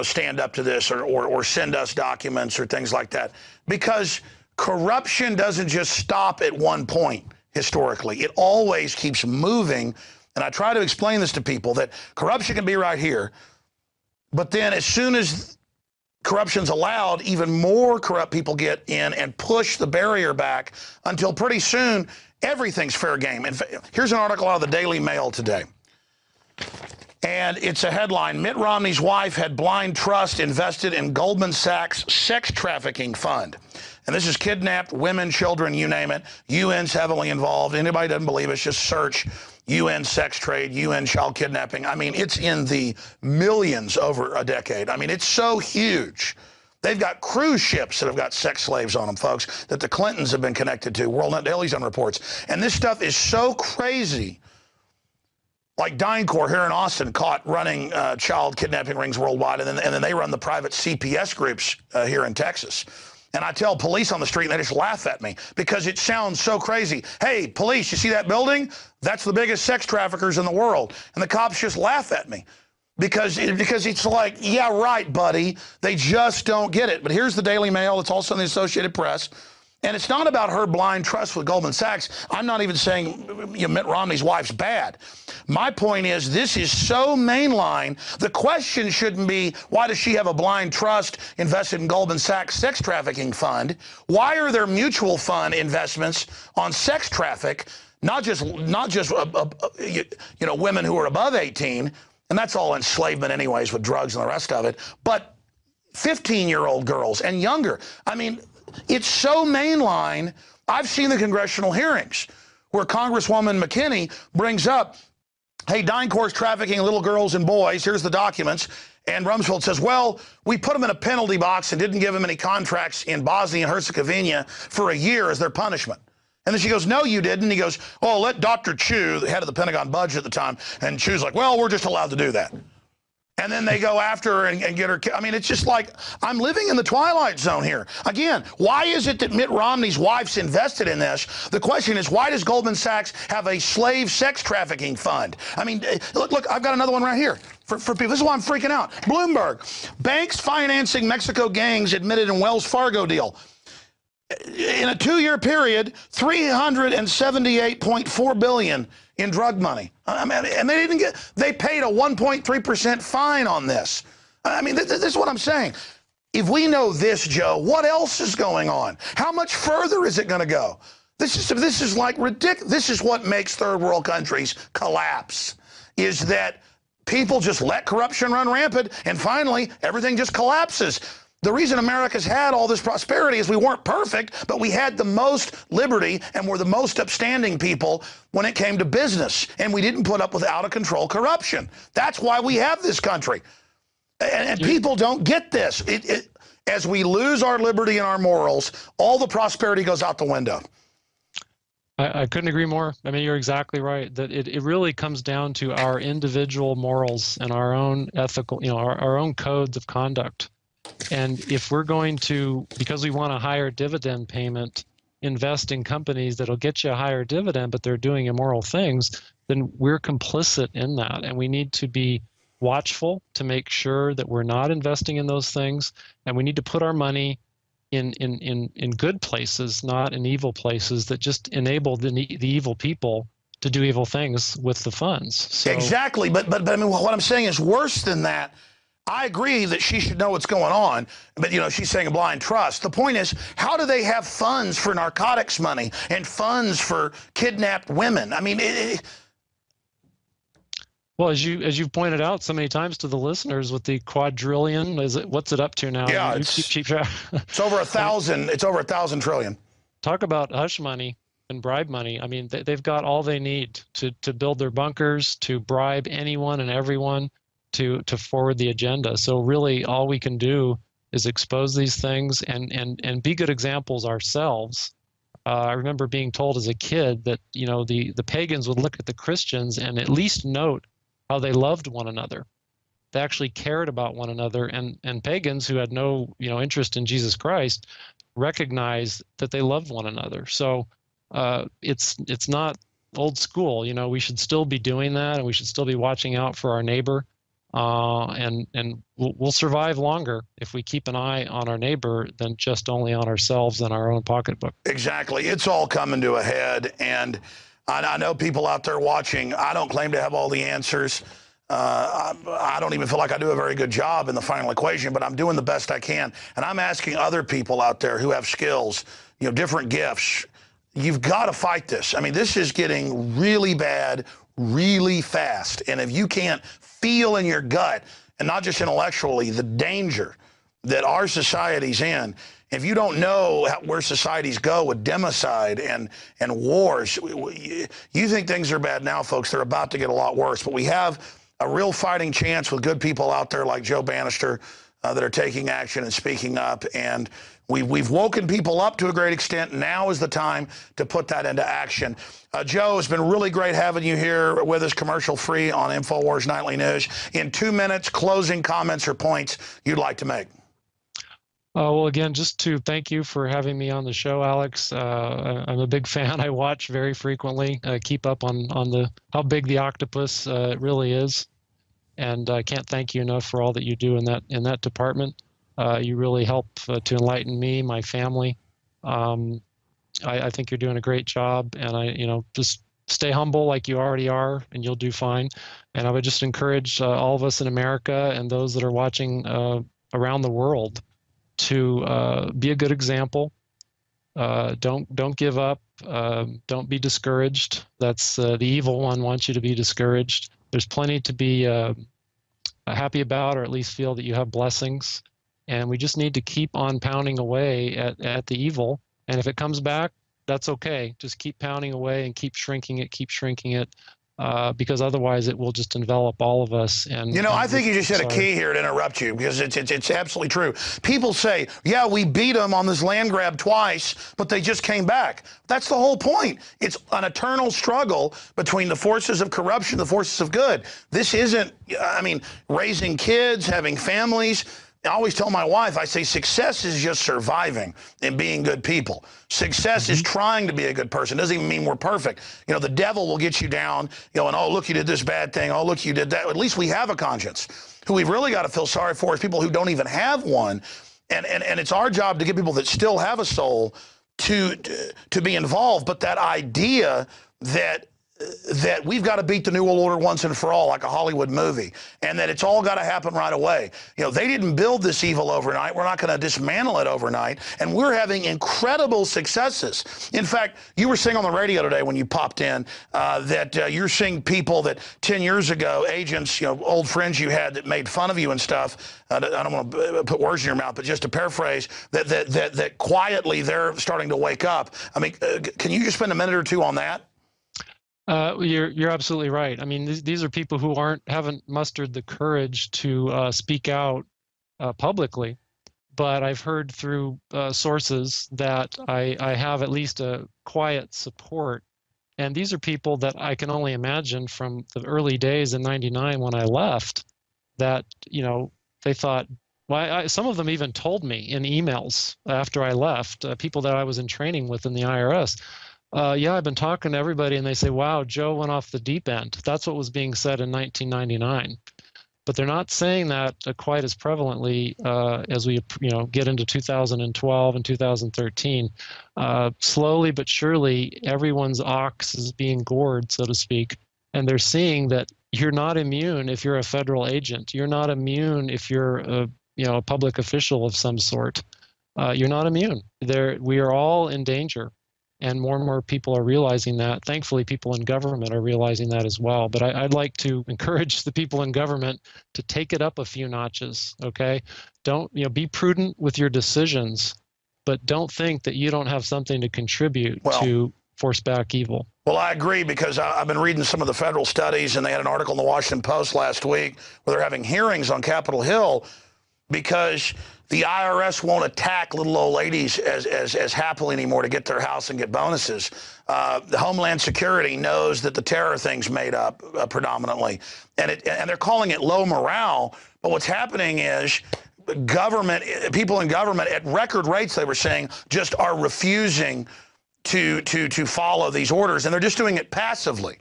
Speaker 1: stand up to this or send us documents or things like that? Because corruption doesn't just stop at one point historically. It always keeps moving. And I try to explain this to people, that corruption can be right here, but then as soon as corruption's allowed, even more corrupt people get in and push the barrier back until pretty soon everything's fair game. And here's an article out of the Daily Mail today. And it's a headline: Mitt Romney's wife had blind trust invested in Goldman Sachs sex trafficking fund. And this is kidnapped women, children, you name it. UN's heavily involved. Anybody doesn't believe us, just search UN sex trade, UN child kidnapping. I mean, it's in the millions over a decade. I mean, it's so huge. They've got cruise ships that have got sex slaves on them, folks, that the Clintons have been connected to. World Net Daily's on reports. And this stuff is so crazy. Like DynCorp here in Austin, caught running child kidnapping rings worldwide, and then they run the private CPS groups here in Texas. And I tell police on the street, and they just laugh at me because it sounds so crazy. Hey, police, you see that building? That's the biggest sex traffickers in the world. And the cops just laugh at me because it's like, yeah, right, buddy. They just don't get it. But here's the Daily Mail. It's also in the Associated Press. And it's not about her blind trust with Goldman Sachs. I'm not even saying Mitt Romney's wife's bad. My point is, this is so mainline. The question shouldn't be, why does she have a blind trust invested in Goldman Sachs sex trafficking fund? Why are there mutual fund investments on sex traffic, not just women who are above 18, and that's all enslavement anyways with drugs and the rest of it, but 15-year-old girls and younger. I mean, it's so mainline. I've seen the congressional hearings where Congresswoman McKinney brings up, hey, DynCorp's trafficking little girls and boys. Here's the documents. And Rumsfeld says, well, we put them in a penalty box and didn't give them any contracts in Bosnia and Herzegovina for a year as their punishment. And then she goes, no, you didn't. He goes, oh, let Dr. Chu, the head of the Pentagon budget at the time, and Chu's like, well, we're just allowed to do that. And then they go after her and get her. I mean, it's just like, I'm living in the twilight zone here. Again, why is it that Mitt Romney's wife's invested in this? The question is, why does Goldman Sachs have a slave sex trafficking fund? I mean, look, I've got another one right here for people. This is why I'm freaking out. Bloomberg, banks financing Mexico gangs admitted in Wells Fargo deal. In a 2-year period, $378.4 billion in drug money. I mean, and they paid a 1.3% fine on this. I mean, this is what I'm saying. If we know this, Joe, what else is going on? How much further is it going to go? This is like ridiculous. This is what makes third world countries collapse, is that people just let corruption run rampant, and finally, everything just collapses. The reason America's had all this prosperity is we weren't perfect, but we had the most liberty and were the most upstanding people when it came to business, and we didn't put up with out-of-control corruption. That's why we have this country. And people don't get this. As we lose our liberty and our morals, all the prosperity goes out the window.
Speaker 2: I couldn't agree more. I mean, you're exactly right. That it really comes down to our individual morals and our own ethical, our own codes of conduct. And if we're going to, because we want a higher dividend payment, invest in companies that'll get you a higher dividend, but they're doing immoral things, then we're complicit in that. And we need to be watchful to make sure that we're not investing in those things. And we need to put our money in good places, not in evil places that just enable the evil people to do evil things with the funds. So,
Speaker 1: exactly. But I mean, what I'm saying is worse than that. I agree that she should know what's going on, but, she's saying a blind trust. The point is, how do they have funds for narcotics money and funds for kidnapped women? I mean,
Speaker 2: well, as you've pointed out so many times to the listeners, with the quadrillion, what's it up to now?
Speaker 1: Yeah, it's over 1,000. It's over 1,000 trillion.
Speaker 2: Talk about hush money and bribe money. I mean, they've got all they need to build their bunkers, to bribe anyone and everyone to forward the agenda. So really, all we can do is expose these things and be good examples ourselves. I remember being told as a kid that the pagans would look at the Christians and at least note how they loved one another. They actually cared about one another, and pagans who had no interest in Jesus Christ recognized that they loved one another. So it's not old school. We should still be doing that, and we should still be watching out for our neighbor. And we'll survive longer if we keep an eye on our neighbor than just only on ourselves and our own pocketbook.
Speaker 1: Exactly. It's all coming to a head, and I know people out there watching. I don't claim to have all the answers. I don't even feel like I do a very good job in the final equation, but I'm doing the best I can. And I'm asking other people out there who have skills, different gifts. You've got to fight this. I mean, this is getting really bad, really fast. And if you can't feel in your gut, and not just intellectually, the danger that our society's in, if you don't know where societies go with democide and wars, you think things are bad now, folks. They're about to get a lot worse. But we have a real fighting chance with good people out there like Joe Banister that are taking action and speaking up. And we've woken people up to a great extent. Now is the time to put that into action. Joe, it's been really great having you here with us, commercial-free on InfoWars Nightly News. In 2 minutes, closing comments or points you'd like to make.
Speaker 2: Well, again, just to thank you for having me on the show, Alex. I'm a big fan. I watch very frequently. Keep up on how big the octopus really is, and I can't thank you enough for all that you do in that department. You really help to enlighten me, my family. I think you're doing a great job, and just stay humble like you already are, and you'll do fine. And I would just encourage all of us in America and those that are watching around the world to be a good example. Don't give up. Don't be discouraged. That's the evil one wants you to be discouraged. There's plenty to be happy about, or at least feel that you have blessings. And we just need to keep on pounding away at the evil. And if it comes back, that's okay. Just keep pounding away and keep shrinking it, because otherwise it will just envelop all of us. And
Speaker 1: I think you just hit a key here to interrupt you, because it's absolutely true. People say, yeah, we beat them on this land grab twice, but they just came back. That's the whole point. It's an eternal struggle between the forces of corruption, the forces of good. This isn't, raising kids, having families. I always tell my wife, I say, success is just surviving and being good people. Success is trying to be a good person. Doesn't even mean we're perfect. The devil will get you down, and, oh, look, you did this bad thing. Oh, look, you did that. At least we have a conscience. Who we've really got to feel sorry for is people who don't even have one. And it's our job to get people that still have a soul to be involved, but that idea that we've got to beat the New World Order once and for all, like a Hollywood movie, and that it's all got to happen right away. You know, they didn't build this evil overnight. We're not going to dismantle it overnight, and we're having incredible successes. In fact, you were saying on the radio today when you popped in that you're seeing people that 10 years ago, agents, you know, old friends you had that made fun of you and stuff. I don't want to put words in your mouth, but just to paraphrase, that quietly they're starting to wake up. I mean, can you just spend a minute or two on that?
Speaker 2: You're absolutely right. I mean, these are people who haven't mustered the courage to speak out publicly, but I've heard through sources that I have at least a quiet support. And these are people that I can only imagine from the early days in '99 when I left, that, you know, they thought, well, some of them even told me in emails after I left, people that I was in training with in the IRS. Yeah, I've been talking to everybody, and they say, wow, Joe went off the deep end. That's what was being said in 1999. But they're not saying that quite as prevalently as we, you know, get into 2012 and 2013. Slowly but surely, everyone's ox is being gored, so to speak, and they're seeing that you're not immune if you're a federal agent. You're not immune if you're a public official of some sort. You're not immune. We are all in danger. And more people are realizing that. Thankfully, people in government are realizing that as well. But I'd like to encourage the people in government to take it up a few notches, okay? Don't, you know, be prudent with your decisions, but don't think that you don't have something to contribute to force back evil.
Speaker 1: Well, I agree, because I've been reading some of the federal studies, and they had an article in the Washington Post last week where they're having hearings on Capitol Hill because the IRS won't attack little old ladies as happily anymore to get their house and get bonuses. The Homeland Security knows that the terror thing's made up predominantly, and they're calling it low morale. But what's happening is people in government at record rates, they were saying, just are refusing to follow these orders, and they're just doing it passively.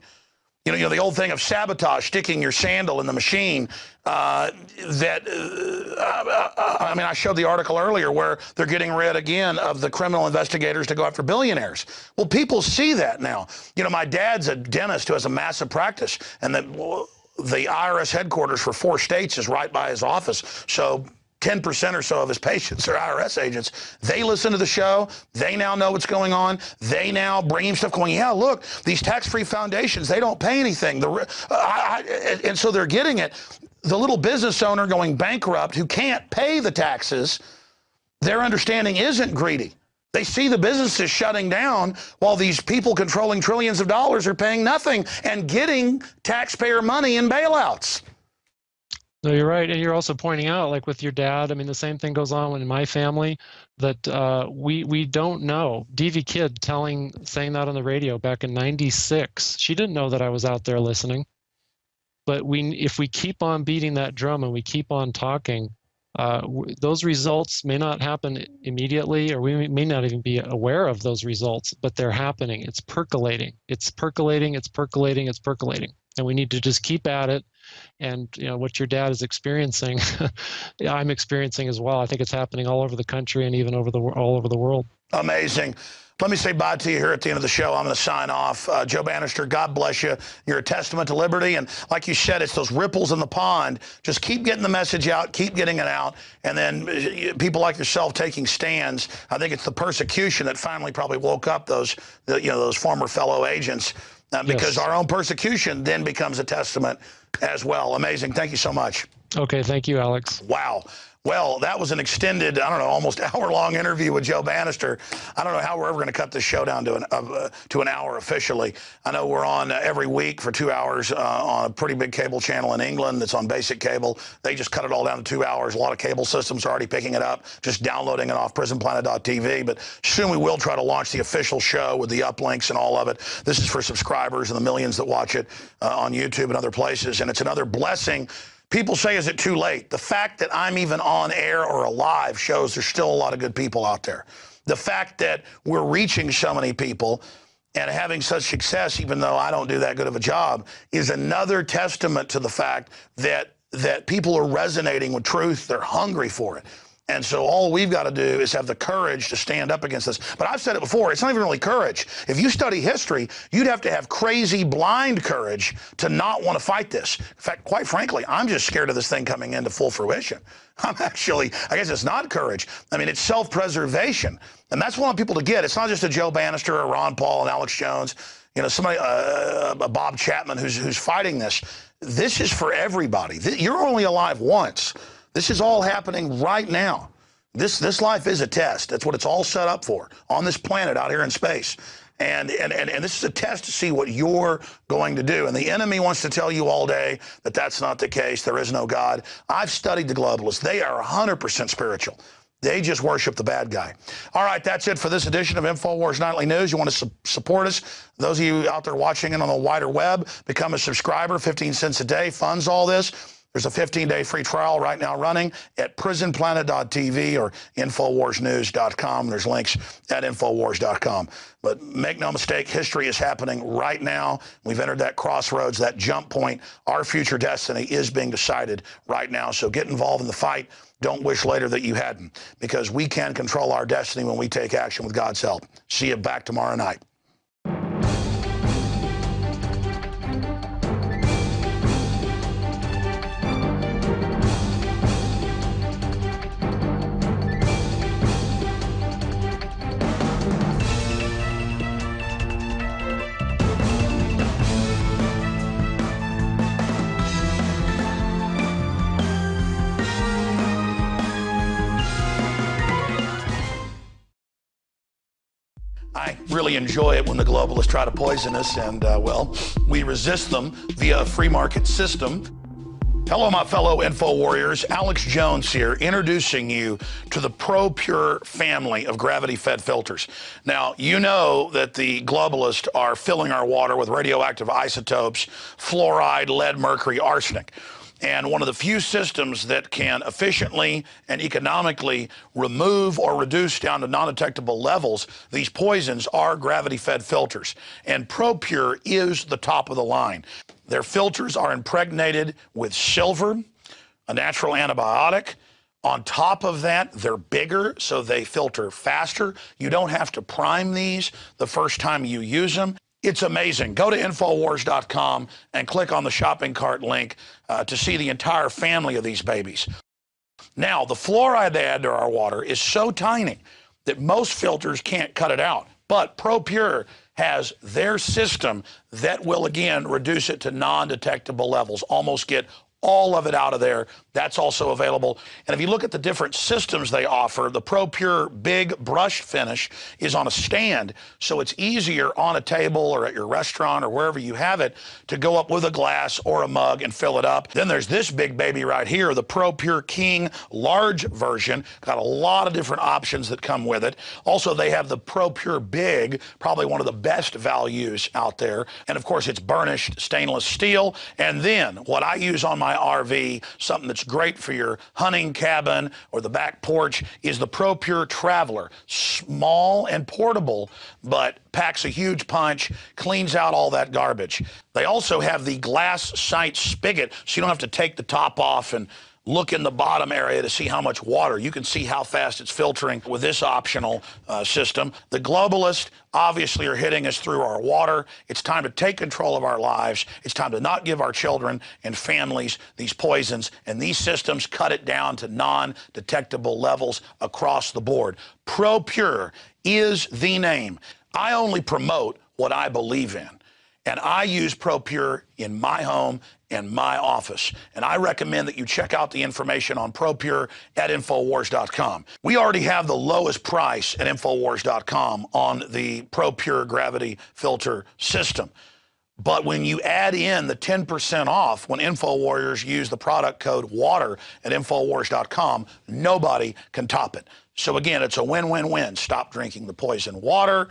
Speaker 1: You know, the old thing of sabotage, sticking your sandal in the machine. I mean, I showed the article earlier where they're getting rid again of the criminal investigators to go after billionaires. Well, people see that now. You know, my dad's a dentist who has a massive practice, and the IRS headquarters for 4 states is right by his office. So 10% or so of his patients are IRS agents. They listen to the show. They now know what's going on. They now bring him stuff going, yeah, look, these tax-free foundations, they don't pay anything. And so they're getting it. The little business owner going bankrupt who can't pay the taxes, their understanding isn't greedy. They see the businesses shutting down while these people controlling trillions of dollars are paying nothing and getting taxpayer money in bailouts.
Speaker 2: No, you're right. And you're also pointing out, like with your dad, I mean, the same thing goes on in my family, that we don't know. Devi Kidd saying that on the radio back in '96. She didn't know that I was out there listening. But if we keep on beating that drum and we keep on talking, those results may not happen immediately, or we may not even be aware of those results, but they're happening. It's percolating. It's percolating. It's percolating. It's percolating. And we need to just keep at it. And you know what your dad is experiencing, I'm experiencing as well. I think it's happening all over the country and even all over the world.
Speaker 1: Amazing. Let me say bye to you here at the end of the show. I'm going to sign off. Joe Banister, God bless you. You're a testament to liberty. And like you said, it's those ripples in the pond. Just keep getting the message out, keep getting it out. And then people like yourself taking stands. I think it's the persecution that finally probably woke up those former fellow agents, because our own persecution then becomes a testament as well. Amazing. Thank you so much.
Speaker 2: Okay. Thank you, Alex.
Speaker 1: Wow. Well, that was an extended, I don't know, almost hour-long interview with Joe Banister. I don't know how we're ever going to cut this show down to an hour officially. I know we're on every week for 2 hours on a pretty big cable channel in England that's on basic cable. They just cut it all down to 2 hours. A lot of cable systems are already picking it up, just downloading it off prisonplanet.tv. But soon we will try to launch the official show with the uplinks and all of it. This is for subscribers and the millions that watch it on YouTube and other places. And it's another blessing. People say, is it too late? The fact that I'm even on air or alive shows there's still a lot of good people out there. The fact that we're reaching so many people and having such success, even though I don't do that good of a job, is another testament to the fact that people are resonating with truth. They're hungry for it. And so all we've got to do is have the courage to stand up against this. But I've said it before, it's not even really courage. If you study history, you'd have to have crazy, blind courage to not want to fight this. In fact, quite frankly, I'm just scared of this thing coming into full fruition. I'm actually, I guess it's not courage. I mean, it's self-preservation. And that's what I want people to get. It's not just a Joe Banister or Ron Paul and Alex Jones, you know, somebody, Bob Chapman who's fighting this. This is for everybody. You're only alive once. This is all happening right now. This life is a test. That's what it's all set up for on this planet out here in space. And this is a test to see what you're going to do. And the enemy wants to tell you all day that that's not the case. There is no God. I've studied the globalists. They are 100% spiritual. They just worship the bad guy. All right, that's it for this edition of InfoWars Nightly News. You want to support us? Those of you out there watching it on the wider web, become a subscriber. 15 cents a day funds all this. There's a 15-day free trial right now running at prisonplanet.tv or InfoWarsNews.com. There's links at InfoWars.com. But make no mistake, history is happening right now. We've entered that crossroads, that jump point. Our future destiny is being decided right now. So get involved in the fight. Don't wish later that you hadn't, because we can control our destiny when we take action with God's help. See you back tomorrow night. I really enjoy it when the globalists try to poison us, and, well, we resist them via a free market system. Hello, my fellow Info Warriors. Alex Jones here, introducing you to the ProPure family of gravity-fed filters. Now, you know that the globalists are filling our water with radioactive isotopes, fluoride, lead, mercury, arsenic. And one of the few systems that can efficiently and economically remove or reduce down to non-detectable levels these poisons are gravity-fed filters. And ProPure is the top of the line. Their filters are impregnated with silver, a natural antibiotic. On top of that, they're bigger, so they filter faster. You don't have to prime these the first time you use them. It's amazing. Go to Infowars.com and click on the shopping cart link to see the entire family of these babies. Now, the fluoride they add to our water is so tiny that most filters can't cut it out. But ProPure has their system that will, again, reduce it to non-detectable levels, almost get all of it out of there. That's also available. And if you look at the different systems they offer, the ProPure Big Brush Finish is on a stand, so it's easier on a table or at your restaurant or wherever you have it to go up with a glass or a mug and fill it up. Then there's this big baby right here, the ProPure King large version. Got a lot of different options that come with it. Also, they have the ProPure Big, probably one of the best values out there. And of course, it's burnished stainless steel. And then what I use on my RV, something that's great for your hunting cabin or the back porch, is the ProPure Traveler. Small and portable, but packs a huge punch, cleans out all that garbage. They also have the glass sight spigot, so you don't have to take the top off and look in the bottom area to see how much water. You can see how fast it's filtering with this optional system. The globalists obviously are hitting us through our water. It's time to take control of our lives. It's time to not give our children and families these poisons, and these systems cut it down to non-detectable levels across the board. ProPure is the name. I only promote what I believe in. And I use ProPure in my home and my office. And I recommend that you check out the information on ProPure at Infowars.com. We already have the lowest price at Infowars.com on the ProPure gravity filter system. But when you add in the 10% off when InfoWarriors use the product code WATER at Infowars.com, nobody can top it. So again, it's a win-win-win. Stop drinking the poison water.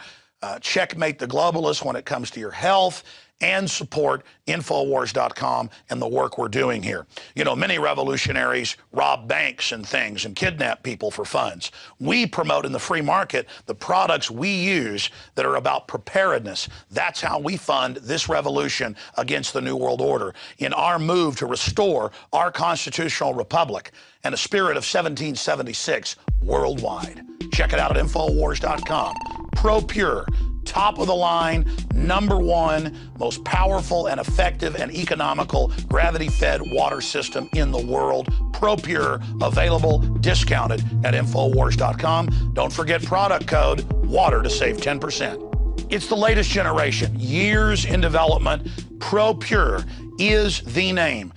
Speaker 1: Checkmate the globalists when it comes to your health, and support Infowars.com and the work we're doing here. You know, many revolutionaries rob banks and things and kidnap people for funds. We promote in the free market the products we use that are about preparedness. That's how we fund this revolution against the New World Order in our move to restore our constitutional republic and a spirit of 1776 worldwide. Check it out at Infowars.com. ProPure, top of the line, #1, most powerful and effective and economical gravity-fed water system in the world. ProPure, available, discounted at Infowars.com. Don't forget product code WATER to save 10%. It's the latest generation, years in development. ProPure is the name.